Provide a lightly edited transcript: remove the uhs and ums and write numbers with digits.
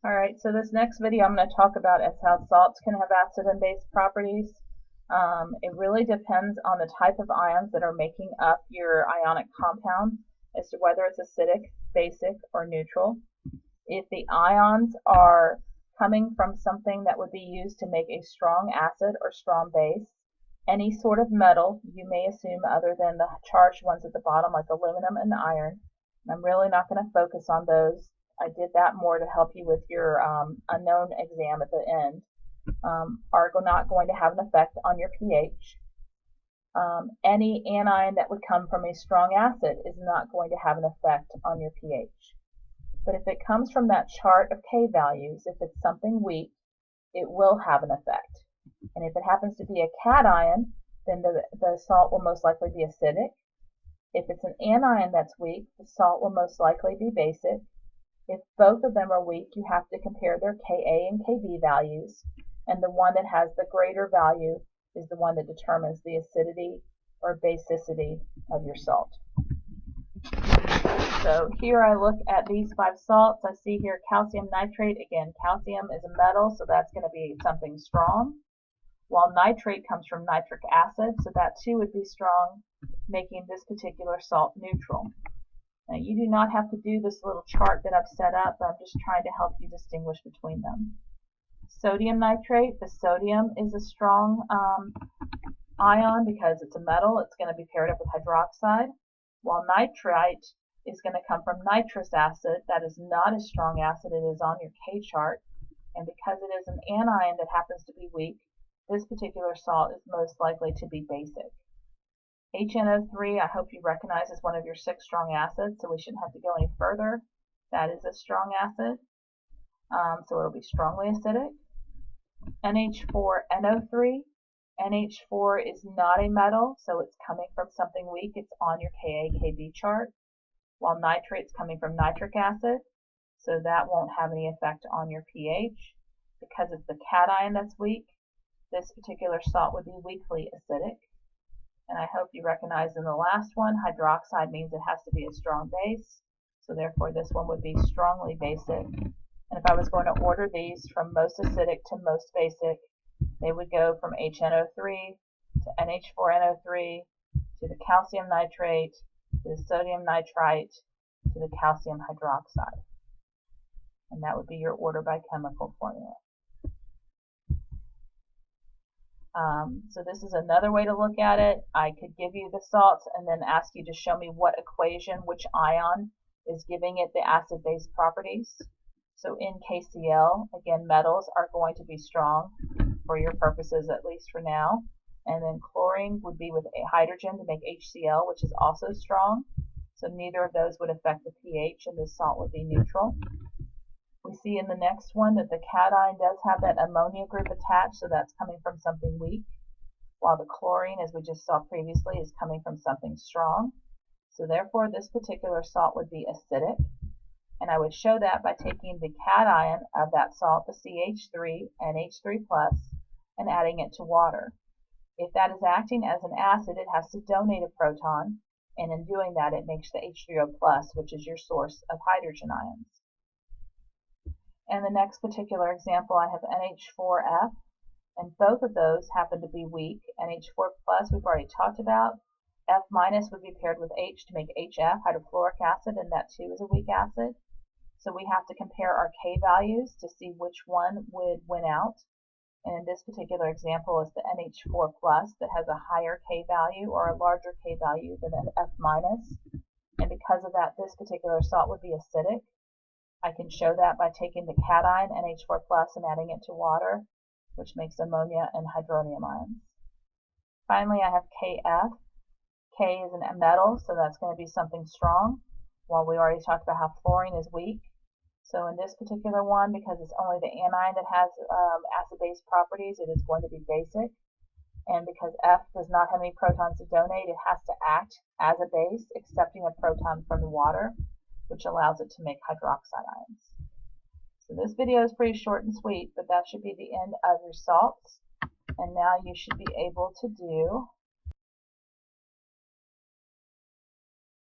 Alright, so this next video I'm going to talk about is how salts can have acid and base properties. It really depends on the type of ions that are making up your ionic compound as to whether it's acidic, basic, or neutral. If the ions are coming from something that would be used to make a strong acid or strong base, any sort of metal you may assume other than the charged ones at the bottom like aluminum and iron. And I'm really not going to focus on those. I did that more to help you with your unknown exam at the end, are not going to have an effect on your pH. Any anion that would come from a strong acid is not going to have an effect on your pH. But if it comes from that chart of K values, if it's something weak, it will have an effect. And if it happens to be a cation, then the salt will most likely be acidic. If it's an anion that's weak, the salt will most likely be basic. If both of them are weak, you have to compare their Ka and Kb values, and the one that has the greater value is the one that determines the acidity or basicity of your salt. So here I look at these 5 salts. I see here calcium nitrate. Again, calcium is a metal, so that's going to be something strong, while nitrate comes from nitric acid, so that too would be strong, making this particular salt neutral. Now, you do not have to do this little chart that I've set up, but I'm just trying to help you distinguish between them. Sodium nitrate, the sodium is a strong ion because it's a metal. It's going to be paired up with hydroxide, while nitrite is going to come from nitrous acid. That is not a strong acid. It is on your K chart, and because it is an anion that happens to be weak, this particular salt is most likely to be basic. HNO3, I hope you recognize as one of your 6 strong acids, so we shouldn't have to go any further. That is a strong acid, so it'll be strongly acidic. NH4NO3, NH4 is not a metal, so it's coming from something weak. It's on your Ka-Kb chart, while nitrate's coming from nitric acid, so that won't have any effect on your pH. Because it's the cation that's weak, this particular salt would be weakly acidic. And I hope you recognize in the last one, hydroxide means it has to be a strong base, so therefore this one would be strongly basic. And if I was going to order these from most acidic to most basic, they would go from HNO3 to NH4NO3 to the calcium nitrate to the sodium nitrite to the calcium hydroxide. And that would be your order by chemical formula. So this is another way to look at it. I could give you the salts and then ask you to show me what equation, which ion is giving it the acid-base properties. So in KCl, again, metals are going to be strong for your purposes, at least for now. And then chlorine would be with a hydrogen to make HCl, which is also strong. So neither of those would affect the pH, and this salt would be neutral. We see in the next one that the cation does have that ammonia group attached, so that's coming from something weak, while the chlorine, as we just saw previously, is coming from something strong. So therefore, this particular salt would be acidic, and I would show that by taking the cation of that salt, the CH3, NH3+, and adding it to water. If that is acting as an acid, it has to donate a proton, and in doing that, it makes the H3O+, which is your source of hydrogen ions. And the next particular example, I have NH4F, and both of those happen to be weak. NH4+, we've already talked about. F- would be paired with H to make HF, hydrofluoric acid, and that too is a weak acid. So we have to compare our K values to see which one would win out. And in this particular example is the NH4+ that has a higher K value or a larger K value than an F-. And because of that, this particular salt would be acidic. I can show that by taking the cation, NH4+, and adding it to water, which makes ammonia and hydronium ions. Finally, I have Kf. K is a metal, so that's going to be something strong, while we already talked about how fluorine is weak. So in this particular one, because it's only the anion that has acid-base properties, it is going to be basic. And because F does not have any protons to donate, it has to act as a base, accepting a proton from the water, which allows it to make hydroxide ions. So this video is pretty short and sweet, but that should be the end of your salts. And now you should be able to do